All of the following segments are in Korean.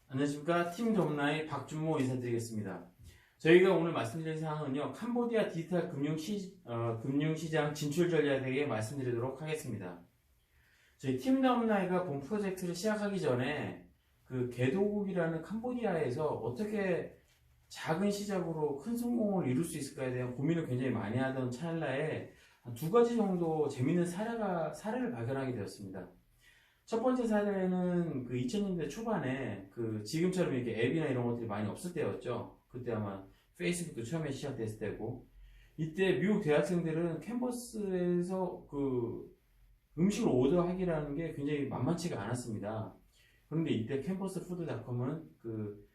안녕하십니까. 팀 dom나의 박준모 인사드리겠습니다. 저희가 오늘 말씀드릴 사항은요, 캄보디아 디지털 금융시장 진출 전략에 대해 말씀드리도록 하겠습니다. 저희 팀 dom나이가 본 프로젝트를 시작하기 전에 그 개도국이라는 캄보디아에서 어떻게 작은 시작으로 큰 성공을 이룰 수 있을까에 대한 고민을 굉장히 많이 하던 찰나에 두 가지 정도 재밌는 사례를 발견하게 되었습니다. 첫 번째 사례는 그 2000년대 초반에 그 지금처럼 이렇게 앱이나 이런 것들이 많이 없을 때였죠. 그때 아마 페이스북도 처음에 시작됐을 때고, 이때 미국 대학생들은 캠퍼스에서 그 음식을 오더하기라는 게 굉장히 만만치가 않았습니다. 그런데 이때 캠퍼스푸드닷컴은 그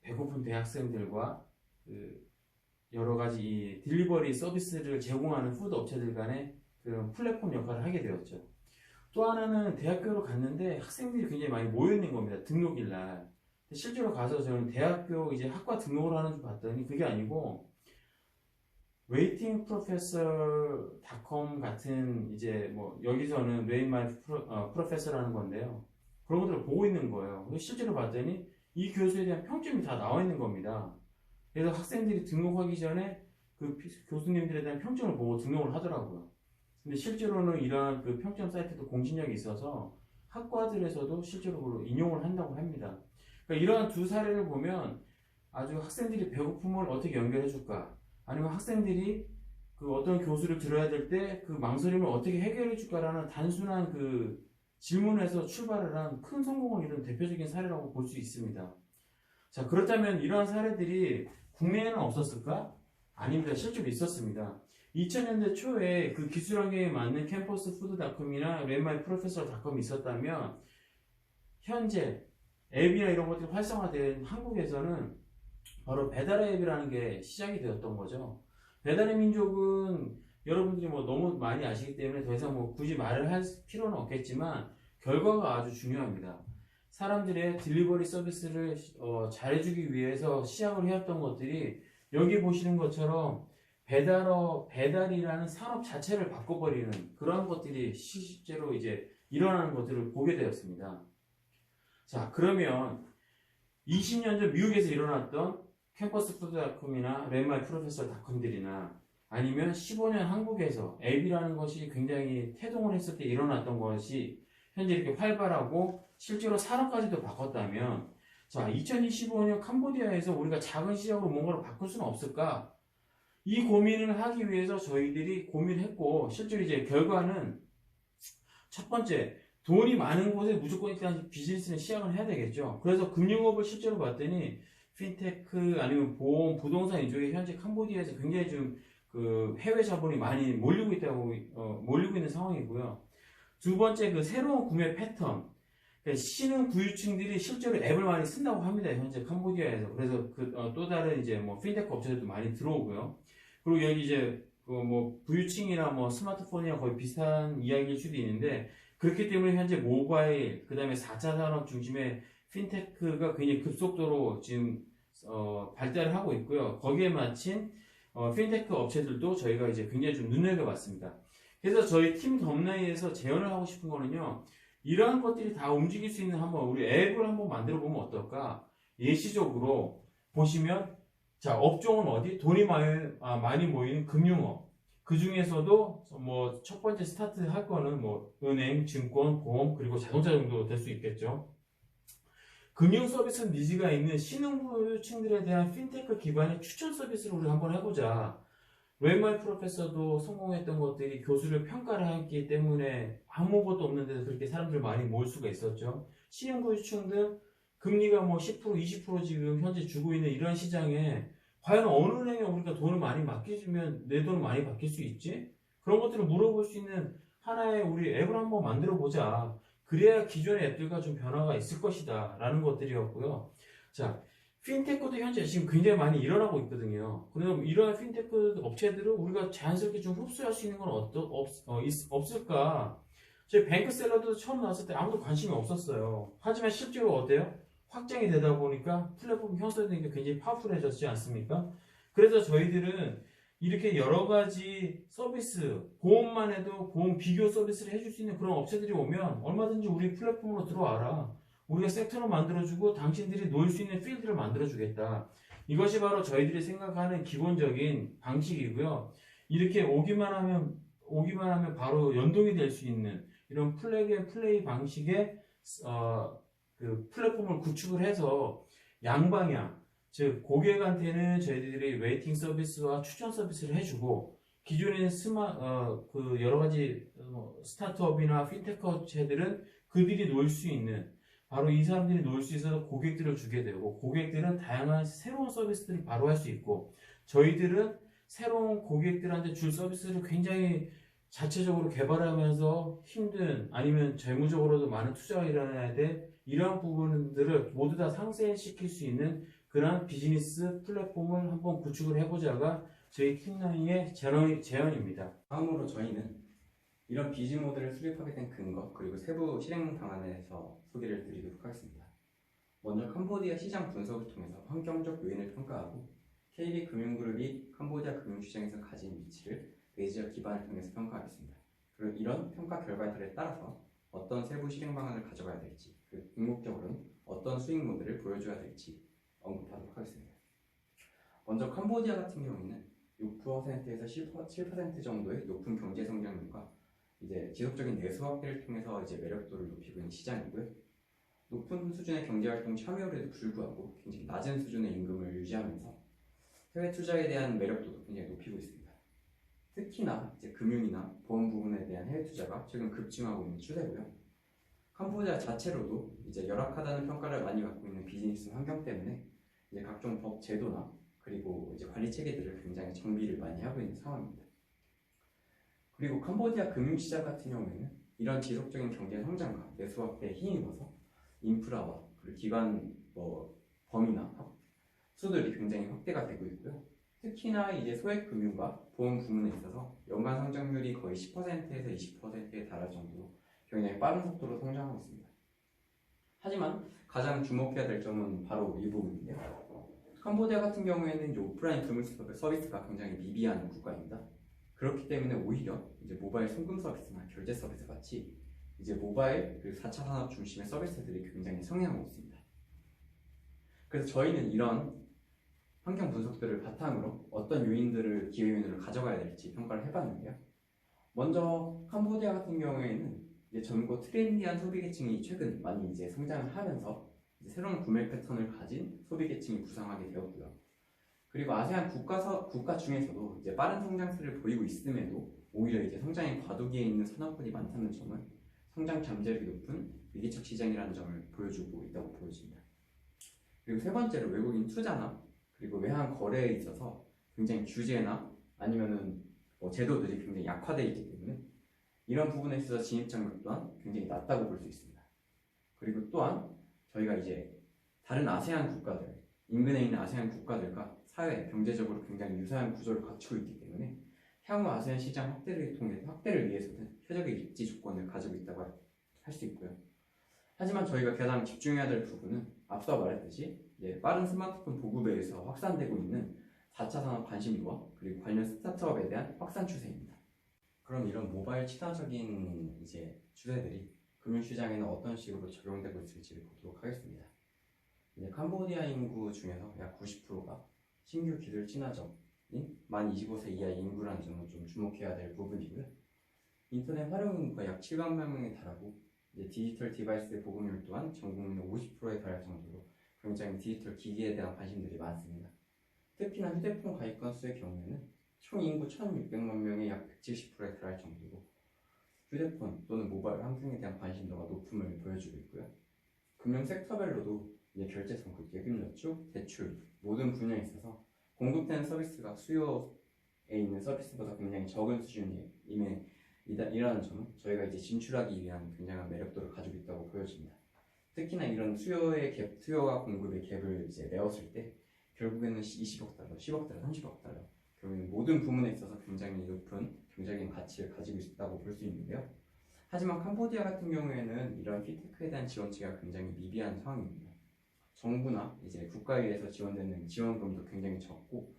배고픈 대학생들과 그 여러 가지 이 딜리버리 서비스를 제공하는 푸드 업체들 간의 그런 플랫폼 역할을 하게 되었죠. 또 하나는 대학교로 갔는데 학생들이 굉장히 많이 모여있는 겁니다. 등록일 날. 실제로 가서 저는 대학교 이제 학과 등록을 하는 줄 봤더니 그게 아니고 waitingprofessor.com 같은 이제 뭐 여기서는 Rate My Professor라는 건데요. 그런 것들을 보고 있는 거예요. 실제로 봤더니 이 교수에 대한 평점이 다 나와 있는 겁니다. 그래서 학생들이 등록하기 전에 그 교수님들에 대한 평점을 보고 등록을 하더라고요. 근데 실제로는 이러한 그 평점 사이트도 공신력이 있어서 학과들에서도 실제로 인용을 한다고 합니다. 그러니까 이러한 두 사례를 보면 아주 학생들이 배고픔을 어떻게 연결해 줄까, 아니면 학생들이 그 어떤 교수를 들어야 될 때 그 망설임을 어떻게 해결해 줄까라는 단순한 그 질문에서 출발을 한 큰 성공을 이룬 대표적인 사례라고 볼 수 있습니다. 자, 그렇다면 이러한 사례들이 국내에는 없었을까? 아닙니다. 실제로 있었습니다. 2000년대 초에 그 기술 환경에 맞는 캠퍼스푸드닷컴이나 랩마이프로페서닷컴이 있었다면 현재 앱이나 이런 것들이 활성화된 한국에서는 바로 배달의 앱이라는 게 시작이 되었던 거죠. 배달의 민족은 여러분들이 뭐 너무 많이 아시기 때문에 더 이상 뭐 굳이 말을 할 필요는 없겠지만 결과가 아주 중요합니다. 사람들의 딜리버리 서비스를 잘해주기 위해서 시작을 해왔던 것들이 여기 보시는 것처럼 배달이라는 산업 자체를 바꿔버리는 그런 것들이 실제로 이제 일어나는 것들을 보게 되었습니다. 자, 그러면 20년 전 미국에서 일어났던 캠퍼스푸드닷컴이나 랩마이프로페서닷컴들이나 아니면 15년 한국에서 앱이라는 것이 굉장히 태동을 했을 때 일어났던 것이 현재 이렇게 활발하고 실제로 산업까지도 바꿨다면, 자, 2025년 캄보디아에서 우리가 작은 시작으로 뭔가를 바꿀 수는 없을까? 이 고민을 하기 위해서 저희들이 고민했고, 실제로 이제 결과는 첫 번째, 돈이 많은 곳에 무조건 일단 비즈니스는 시작을 해야 되겠죠. 그래서 금융업을 실제로 봤더니 핀테크 아니면 보험, 부동산 이쪽에 현재 캄보디아에서 굉장히 좀 그 해외 자본이 많이 몰리고 있는 상황이고요. 두 번째, 그 새로운 구매 패턴. 그러니까 신흥 부유층들이 실제로 앱을 많이 쓴다고 합니다. 현재 캄보디아에서. 그래서 또 다른 이제 뭐 핀테크 업체들도 많이 들어오고요. 그리고 여기 이제 그 뭐 부유층이나 뭐 스마트폰이랑 거의 비슷한 이야기일 수도 있는데, 그렇기 때문에 현재 모바일, 그 다음에 4차 산업 중심의 핀테크가 굉장히 급속도로 지금 발달을 하고 있고요. 거기에 맞춘 핀테크 업체들도 저희가 이제 굉장히 좀 눈여겨봤습니다. 그래서 저희 팀 덤나이에서 제안을 하고 싶은 거는요, 이러한 것들이 다 움직일 수 있는 한번 우리 앱을 한번 만들어 보면 어떨까? 예시적으로 보시면, 자, 업종은 어디? 돈이 많이 모이는 금융업. 그 중에서도 뭐 첫 번째 스타트 할 거는 뭐 은행, 증권, 보험, 그리고 자동차 정도 될 수 있겠죠. 금융 서비스 니즈가 있는 신흥부유층들에 대한 핀테크 기반의 추천 서비스를 우리 한번 해보자. 웹마이 프로페서도 성공했던 것들이 교수를 평가를 했기 때문에 아무것도 없는 데서 그렇게 사람들 많이 모일 수가 있었죠. 신흥부유층들 금리가 뭐 10%, 20% 지금 현재 주고 있는 이런 시장에 과연 어느 은행에 우리가 돈을 많이 맡겨주면 내 돈을 많이 바뀔 수 있지? 그런 것들을 물어볼 수 있는 하나의 우리 앱을 한번 만들어 보자. 그래야 기존의 앱들과 좀 변화가 있을 것이다 라는 것들이었고요. 자, 핀테크도 현재 지금 굉장히 많이 일어나고 있거든요. 그럼 이러한 핀테크 업체들을 우리가 자연스럽게 좀 흡수할 수 있는 건 없을까? 저희 뱅크샐러드 처음 나왔을 때 아무도 관심이 없었어요. 하지만 실제로 어때요? 확장이 되다 보니까 플랫폼 형성되는 게 굉장히 파워풀해졌지 않습니까? 그래서 저희들은 이렇게 여러 가지 서비스, 보험만 해도 보험 비교 서비스를 해줄 수 있는 그런 업체들이 오면 얼마든지 우리 플랫폼으로 들어와라. 우리가 섹터로 만들어주고 당신들이 놀 수 있는 필드를 만들어주겠다. 이것이 바로 저희들이 생각하는 기본적인 방식이고요. 이렇게 오기만 하면 바로 연동이 될 수 있는 이런 플래그 앤 플레이 방식의 그 플랫폼을 구축을 해서 양방향, 즉 고객한테는 저희들이 웨이팅 서비스와 추천 서비스를 해주고 기존의 그 여러 가지 스타트업이나 핀테크 업체들은 그들이 놀 수 있는 바로 이 사람들이 놀 수 있어서 고객들을 주게 되고 고객들은 다양한 새로운 서비스들을 바로 할 수 있고 저희들은 새로운 고객들한테 줄 서비스를 굉장히 자체적으로 개발하면서 힘든 아니면 재무적으로도 많은 투자가 일어나야 돼 이러한 부분들을 모두 다 상쇄시킬 수 있는 그러한 비즈니스 플랫폼을 한번 구축을 해보자가 저희 팀9의 제언입니다. 다음으로 저희는 이런 비즈 모델을 수립하게 된 근거 그리고 세부 실행 방안에 대해서 소개를 드리도록 하겠습니다. 먼저 캄보디아 시장 분석을 통해서 환경적 요인을 평가하고 KB금융그룹이 캄보디아 금융시장에서 가진 위치를 베이지어 기반을 통해서 평가하겠습니다. 그리고 이런 평가 결과들에 따라서 어떤 세부 실행 방안을 가져가야 될지 그리고 궁극적으로는 어떤 수익 모델을 보여줘야 될지 언급하도록 하겠습니다. 먼저 캄보디아 같은 경우에는 6%에서 7% 정도의 높은 경제 성장률과 이제 지속적인 내수 확대를 통해서 이제 매력도를 높이고 있는 시장이고요. 높은 수준의 경제활동 참여율에도 불구하고 굉장히 낮은 수준의 임금을 유지하면서 해외 투자에 대한 매력도도 굉장히 높이고 있습니다. 특히나 이제 금융이나 보험 부분에 대한 해외 투자가 최근 급증하고 있는 추세고요. 캄보디아 자체로도 이제 열악하다는 평가를 많이 받고 있는 비즈니스 환경 때문에 이제 각종 법 제도나 그리고 이제 관리 체계들을 굉장히 정비를 많이 하고 있는 상황입니다. 그리고 캄보디아 금융시장 같은 경우에는 이런 지속적인 경제 성장과 내수 확대에 힘입어서 인프라와 그리고 기관 범위나 수들이 굉장히 확대가 되고 있고요. 특히나 이제 소액 금융과 보험 부문에 있어서 연간 성장률이 거의 10%에서 20%에 달할 정도로 굉장히 빠른 속도로 성장하고 있습니다. 하지만 가장 주목해야 될 점은 바로 이 부분인데요. 캄보디아 같은 경우에는 이제 오프라인 금융 서비스가 굉장히 미비한 국가입니다. 그렇기 때문에 오히려 이제 모바일 송금 서비스나 결제 서비스 같이 이제 모바일 그 4차 산업 중심의 서비스들이 굉장히 성행하고 있습니다. 그래서 저희는 이런 환경 분석들을 바탕으로 어떤 요인들을 기회 요인으로 가져가야 될지 평가를 해봤는데요. 먼저 캄보디아 같은 경우에는 이제 젊고 트렌디한 소비 계층이 최근 많이 이제 성장을 하면서 이제 새로운 구매 패턴을 가진 소비 계층이 부상하게 되었고요. 그리고 아세안 국가 중에서도 이제 빠른 성장세를 보이고 있음에도 오히려 이제 성장의 과도기에 있는 산업군이 많다는 점은 성장 잠재력이 높은 위기적 시장이라는 점을 보여주고 있다고 보여집니다. 그리고 세 번째로 외국인 투자나 그리고 외환 거래에 있어서 굉장히 규제나 아니면은 제도들이 굉장히 약화되어 있기 때문에 이런 부분에 있어서 진입 장벽 또한 굉장히 낮다고 볼 수 있습니다. 그리고 또한 저희가 이제 다른 아세안 국가들, 인근에 있는 아세안 국가들과 사회, 경제적으로 굉장히 유사한 구조를 갖추고 있기 때문에 향후 아세안 시장 확대를 위해서는 최적의 입지 조건을 가지고 있다고 할 수 있고요. 하지만 저희가 가장 집중해야 될 부분은 앞서 말했듯이 빠른 스마트폰 보급에 의해서 확산되고 있는 4차 산업 관심도와 그리고 관련 스타트업에 대한 확산 추세입니다. 그럼 이런 모바일 친화적인 이제 추세들이 금융시장에는 어떤 식으로 적용되고 있을지를 보도록 하겠습니다. 이제 캄보디아 인구 중에서 약 90%가 신규 기술 친화적인 만 25세 이하의 인구라는 점을 좀 주목해야 될 부분이고요. 인터넷 활용 인구가 약 700만 명에 달하고 이제 디지털 디바이스의 보급률 또한 전 국민의 50%에 달할 정도로 굉장히 디지털 기기에 대한 관심들이 많습니다. 특히나 휴대폰 가입 건수의 경우에는 총 인구 1,600만 명의 약 170%에 달할 정도로 휴대폰 또는 모바일 환경에 대한 관심도가 높음을 보여주고 있고요. 금융 섹터별로도 이제 결제성, 예금 저축, 대출 모든 분야에 있어서 공급되는 서비스가 수요에 있는 서비스보다 굉장히 적은 수준임에 이라는 점은 저희가 이제 진출하기 위한 굉장한 매력도를 가지고 있다고 보여집니다. 특히나 이런 수요와 공급의 갭을 이제 메웠을 때 결국에는 20억 달러, 10억 달러, 30억 달러 결국에는 모든 부문에 있어서 굉장히 높은 경제적인 가치를 가지고 있다고 볼 수 있는데요. 하지만 캄보디아 같은 경우에는 이런 핀테크에 대한 지원치가 굉장히 미비한 상황입니다. 정부나 이제 국가에 의해서 지원되는 지원금도 굉장히 적고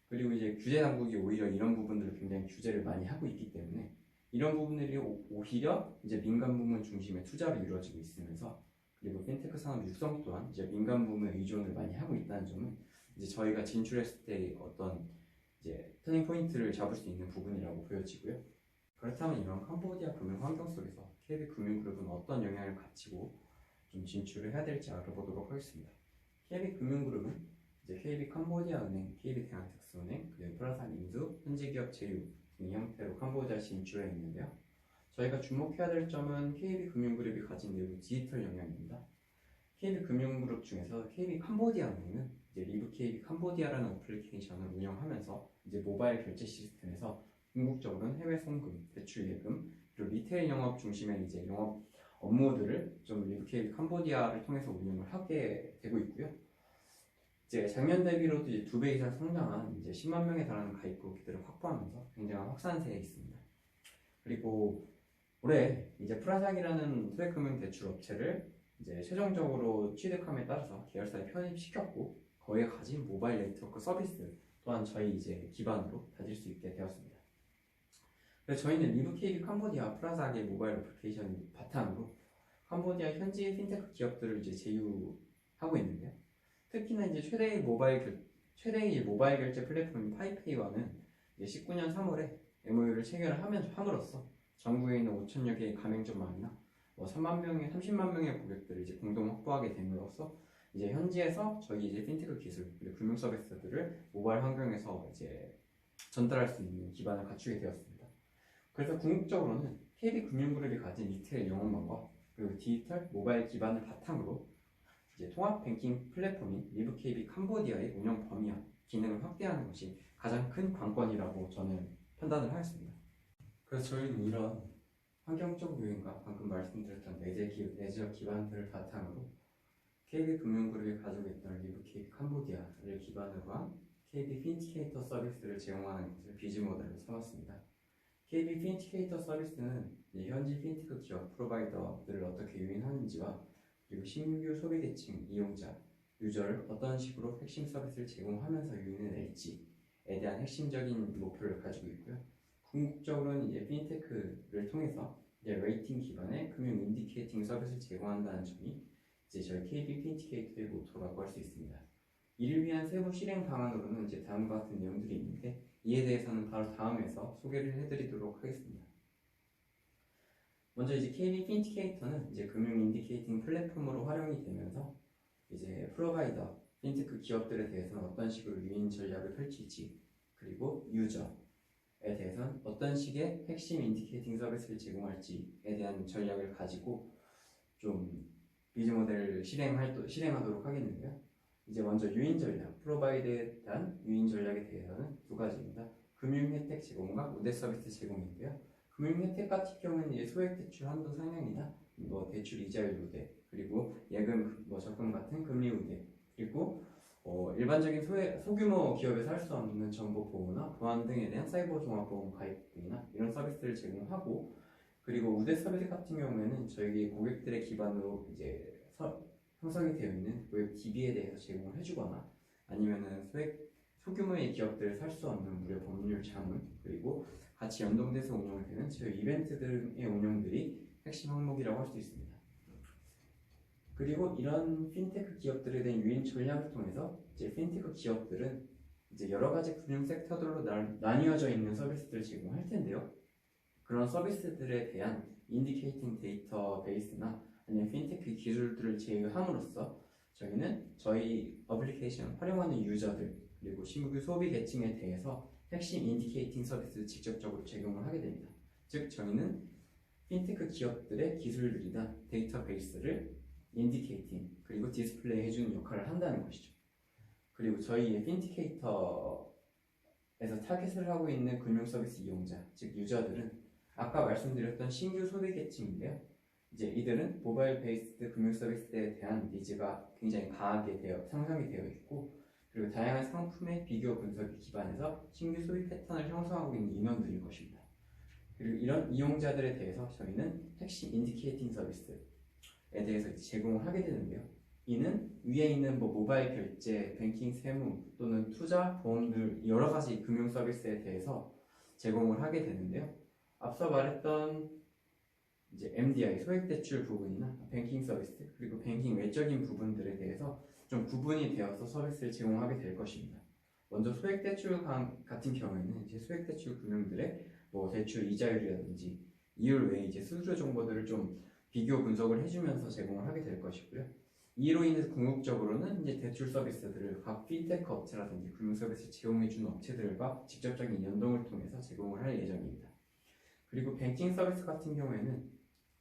그리고 이제 규제 당국이 오히려 이런 부분들을 굉장히 규제를 많이 하고 있기 때문에 이런 부분들이 오히려 이제 민간 부문 중심의 투자로 이루어지고 있으면서 그리고 핀테크 산업 육성 또한 이제 민간 부문에 의존을 많이 하고 있다는 점은 이제 저희가 진출했을 때 어떤 이제 터닝 포인트를 잡을 수 있는 부분이라고 보여지고요. 그렇다면 이런 캄보디아 금융 환경 속에서 KB금융그룹은 어떤 영향을 갖추고 좀 진출을 해야 될지 알아보도록 하겠습니다. KB금융그룹은 이제 KB 캄보디아은행, KB 대한특수은행, 그리고 프라산 인수, 현지기업 제휴 등의 형태로 캄보디아 진출해 있는데요. 저희가 주목해야 될 점은 KB금융그룹이 가진 내부 디지털 영향입니다. KB금융그룹 중에서 KB 캄보디아은행은 이제 리브 KB 캄보디아라는 어플리케이션을 운영하면서 이제 모바일 결제 시스템에서 궁극적으로는 해외 송금, 대출 예금, 그리고 리테일 영업 중심의 이제 영업 업무들을 좀 리브 KB 캄보디아를 통해서 운영을 하게 되고 있고요. 이제 작년 대비로도 이제 2배 이상 성장한 이제 10만 명에 달하는 가입 고객들을 확보하면서 굉장한 확산세에 있습니다. 그리고 올해 이제 프라삭이라는 소액금융 대출 업체를 이제 최종적으로 취득함에 따라서 계열사에 편입시켰고 거기에 가진 모바일 네트워크 서비스 또한 저희 이제 기반으로 다질 수 있게 되었습니다. 그래서 저희는 리브 KB 캄보디아 프라삭의 모바일 어플리케이션 바탕으로 캄보디아 현지 핀테크 기업들을 이제 제휴하고 있는데요. 특히나 이제 최대의 모바일 결제 플랫폼인 파이페이와는 19년 3월에 MOU를 함으로써 전국에 있는 5천여 개의 가맹점망이나 30만 명의 고객들을 이제 공동 확보하게 됨으로써 이제 현지에서 저희 이제 핀테크 기술 그리고 금융 서비스들을 모바일 환경에서 이제 전달할 수 있는 기반을 갖추게 되었습니다. 그래서 궁극적으로는 KB금융그룹이 가진 리테일 영업망과 그리고 디지털 모바일 기반을 바탕으로 이제 통합 뱅킹 플랫폼인 리브 KB 캄보디아의 운영 범위와 기능을 확대하는 것이 가장 큰 관건이라고 저는 판단을 하였습니다. 그래서 저희는 이런 환경적 요인과 방금 말씀드렸던 내재적 기반들을 바탕으로 KB금융그룹이 가지고 있던 리브 KB 캄보디아를 기반으로 한 KB 핀티케이터 서비스를 제공하는 것을 비즈 모델로 삼았습니다. KB 핀티케이터 서비스는 현지 핀테크 기업 프로바이더들을 어떻게 유인하는지와 그리고 신규 소비계층 이용자, 유저를 어떤 식으로 핵심 서비스를 제공하면서 유인해낼지에 대한 핵심적인 목표를 가지고 있고요. 궁극적으로는 이제 핀테크를 통해서 이제 레이팅 기반의 금융 인디케이팅 서비스를 제공한다는 점이 이제 저희 KB 핀티케이터의 모토라고 할 수 있습니다. 이를 위한 세부 실행 방안으로는 이제 다음과 같은 내용들이 있는데 이에 대해서는 바로 다음에서 소개를 해드리도록 하겠습니다. 먼저 이제 KB 핀티케이터는 이제 금융 인디케이팅 플랫폼으로 활용이 되면서 이제 프로바이더, 핀테크 기업들에 대해서는 어떤 식으로 유인 전략을 펼칠지 그리고 유저에 대해서는 어떤 식의 핵심 인디케이팅 서비스를 제공할지에 대한 전략을 가지고 좀 비즈 모델을 실행하도록 하겠는데요. 이제 먼저 유인 전략, 프로바이드에 대한 유인 전략에 대해서는 두 가지입니다. 금융 혜택 제공과 우대 서비스 제공인데요. 금융 혜택 같은 경우는 이제 소액 대출 한도 상향이나 대출 이자율 우대, 그리고 예금, 적금 같은 금리 우대, 그리고 일반적인 소규모 기업에서 할 수 없는 정보 보호나 보안 등에 대한 사이버 종합보험 가입 등이나 이런 서비스를 제공하고, 그리고 우대 서비스 같은 경우에는 저희 고객들의 기반으로 이제 형성이 되어 있는 고객 DB에 대해서 제공을 해주거나 아니면은 소규모의 기업들을 살 수 없는 무료 법률 자문, 그리고 같이 연동돼서 운영되는 저희 이벤트 등의 운영들이 핵심 항목이라고 할 수 있습니다. 그리고 이런 핀테크 기업들에 대한 유인 전략을 통해서 이제 핀테크 기업들은 이제 여러 가지 금융 섹터들로 나뉘어져 있는 서비스들을 제공할 텐데요. 그런 서비스들에 대한 인디케이팅 데이터베이스나 아니면 핀테크 기술들을 제휴함으로써 저희는 저희 어플리케이션 활용하는 유저들 그리고 신규 소비 계층에 대해서 핵심 인디케이팅 서비스를 직접적으로 제공을 하게 됩니다. 즉 저희는 핀테크 기업들의 기술들이나 데이터베이스를 인디케이팅 그리고 디스플레이 해주는 역할을 한다는 것이죠. 그리고 저희의 핀티케이터에서 타겟을 하고 있는 금융 서비스 이용자, 즉 유저들은 아까 말씀드렸던 신규 소비 계층인데요. 이제 이들은 모바일 베이스드 금융 서비스에 대한 니즈가 굉장히 강하게 상상이 되어 있고, 그리고 다양한 상품의 비교 분석에 기반해서 신규 소비 패턴을 형성하고 있는 인원들일 것입니다. 그리고 이런 이용자들에 대해서 저희는 핵심 인디케이팅 서비스에 대해서 제공을 하게 되는데요. 이는 위에 있는 모바일 결제, 뱅킹, 세무 또는 투자, 보험 등 여러 가지 금융 서비스에 대해서 제공을 하게 되는데요. 앞서 말했던 이제 MDI 소액대출 부분이나 뱅킹 서비스 그리고 뱅킹 외적인 부분들에 대해서 좀 구분이 되어서 서비스를 제공하게 될 것입니다. 먼저 소액대출 같은 경우에는 이제 소액대출 금융들의 뭐 대출 이자율이라든지 이율 외에 이제 수수료 정보들을 좀 비교 분석을 해주면서 제공을 하게 될 것이고요. 이로 인해서 궁극적으로는 이제 대출 서비스들을 각 핀테크 업체라든지 금융 서비스 제공해주는 업체들과 직접적인 연동을 통해서 제공을 할 예정입니다. 그리고 뱅킹 서비스 같은 경우에는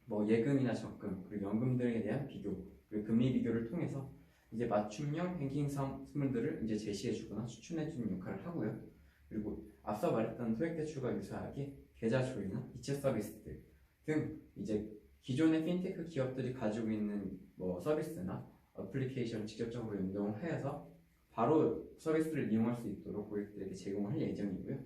뭐 예금이나 적금 그리고 연금 등에 대한 비교 그리고 금리 비교를 통해서 이제 맞춤형 뱅킹 상품들을 이제 제시해주거나 추천해주는 역할을 하고요. 그리고 앞서 말했던 소액대출과 유사하게 계좌 조회나 이체 서비스들 등 이제 기존의 핀테크 기업들이 가지고 있는 뭐 서비스나 어플리케이션을 직접적으로 연동하여서 바로 서비스를 이용할 수 있도록 고객들에게 제공을 할 예정이고요.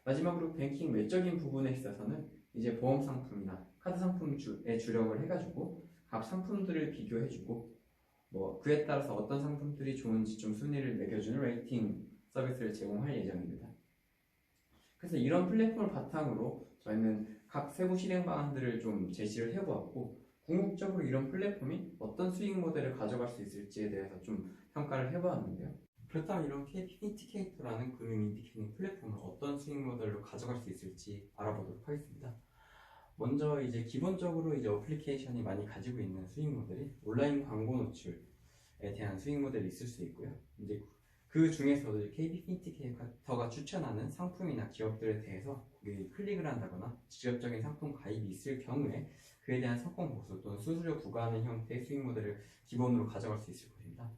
마지막으로 뱅킹 외적인 부분에 있어서는 이제 보험 상품이나 카드 상품에 주력을 해가지고 각 상품들을 비교해주고 뭐 그에 따라서 어떤 상품들이 좋은지 좀 순위를 매겨주는 레이팅 서비스를 제공할 예정입니다. 그래서 이런 플랫폼을 바탕으로 저희는 각 세부 실행 방안들을 좀 제시를 해보았고 궁극적으로 이런 플랫폼이 어떤 수익 모델을 가져갈 수 있을지에 대해서 좀 평가를 해보았는데요. 그렇다면 이런 KP 인디케이터라는 금융 인디케이팅 플랫폼을 어떤 수익 모델로 가져갈 수 있을지 알아보도록 하겠습니다. 먼저 이제 기본적으로 이제 어플리케이션이 많이 가지고 있는 수익 모델이 온라인 광고 노출에 대한 수익 모델이 있을 수 있고요. 이제 그 중에서도 KB 인디케이터가 추천하는 상품이나 기업들에 대해서 고객이 클릭을 한다거나 직접적인 상품 가입이 있을 경우에 그에 대한 상품 보수 또는 수수료 부과하는 형태의 수익 모델을 기본으로 가져갈 수 있을 것입니다.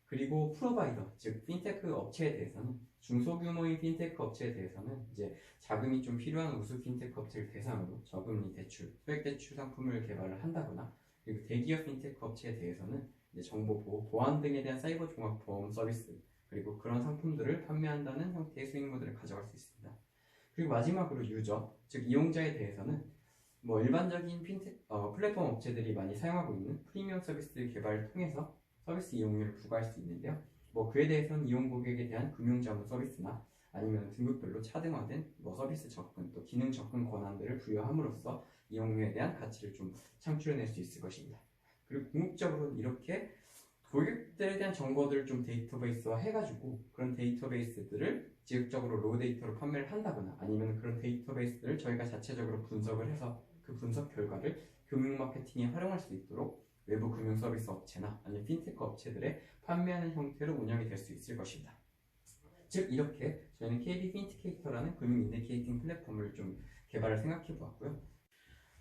그리고 프로바이더, 즉 핀테크 업체에 대해서는 중소규모인 핀테크 업체에 대해서는 이제 자금이 좀 필요한 우수 핀테크 업체를 대상으로 저금리 대출, 소액대출 상품을 개발을 한다거나 그리고 대기업 핀테크 업체에 대해서는 이제 정보보호, 보안 등에 대한 사이버 종합보험 서비스 그리고 그런 상품들을 판매한다는 형태의 수익 모델을 가져갈 수 있습니다. 그리고 마지막으로 유저, 즉 이용자에 대해서는 뭐 일반적인 플랫폼 업체들이 많이 사용하고 있는 프리미엄 서비스 개발을 통해서 서비스 이용료를 부과할 수 있는데요. 뭐 그에 대해서는 이용 고객에 대한 금융자문 서비스나 아니면 등급별로 차등화된 뭐 서비스 접근 또 기능 접근 권한들을 부여함으로써 이용료에 대한 가치를 좀 창출해낼 수 있을 것입니다. 그리고 궁극적으로 이렇게 고객들에 대한 정보들을 좀 데이터베이스화 해가지고 그런 데이터베이스들을 지속적으로 로우 데이터로 판매를 한다거나 아니면 그런 데이터베이스들을 저희가 자체적으로 분석을 해서 그 분석 결과를 금융 마케팅에 활용할 수 있도록 외부 금융 서비스 업체나 아니면 핀테크 업체들에 판매하는 형태로 운영이 될 수 있을 것입니다. 즉 이렇게 저희는 KB 핀디케이터라는 금융 인디케이팅 플랫폼을 좀 개발을 생각해 보았고요.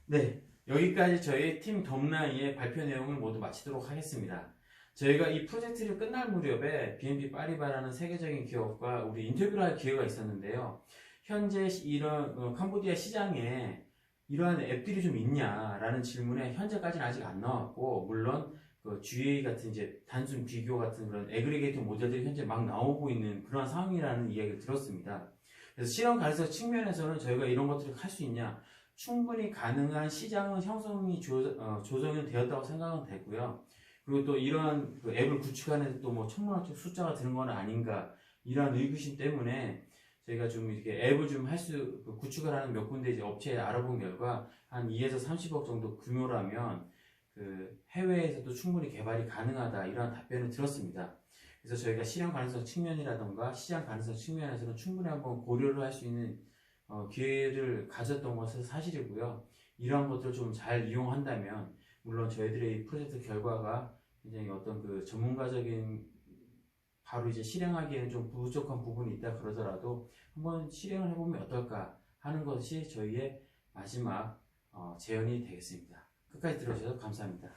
네, 여기까지 저희 팀 덤라이의 발표 내용을 모두 마치도록 하겠습니다. 저희가 이 프로젝트를 끝날 무렵에 BNP 파리바라는 세계적인 기업과 우리 인터뷰를 할 기회가 있었는데요. 현재 이런 캄보디아 시장에 이러한 앱들이 좀 있냐라는 질문에 현재까지는 아직 안 나왔고, 물론 그 GA 같은 이제 단순 비교 같은 그런 애그리게이터 모델들이 현재 막 나오고 있는 그런 상황이라는 이야기를 들었습니다. 그래서 실험 가능성 측면에서는 저희가 이런 것들을 할 수 있냐, 충분히 가능한 시장은 형성이 조정이 되었다고 생각은 되고요. 그리고 또 이러한 그 앱을 구축하는 또 뭐 천문학적 숫자가 드는 건 아닌가 이러한 의구심 때문에 저희가 좀 이렇게 앱을 좀 구축을 하는 몇 군데 이제 업체에 알아본 결과 한 2에서 30억 정도 규모라면 그 해외에서도 충분히 개발이 가능하다 이러한 답변을 들었습니다. 그래서 저희가 실현 가능성 측면이라던가 시장 가능성 측면에서는 충분히 한번 고려를 할 수 있는 기회를 가졌던 것은 사실이고요. 이러한 것들을 좀 잘 이용한다면 물론 저희들의 이 프로젝트 결과가 굉장히 어떤 그 전문가적인 바로 이제 실행하기에는 좀 부족한 부분이 있다 그러더라도 한번 실행을 해보면 어떨까 하는 것이 저희의 마지막 제언이 되겠습니다. 끝까지 들어주셔서 감사합니다.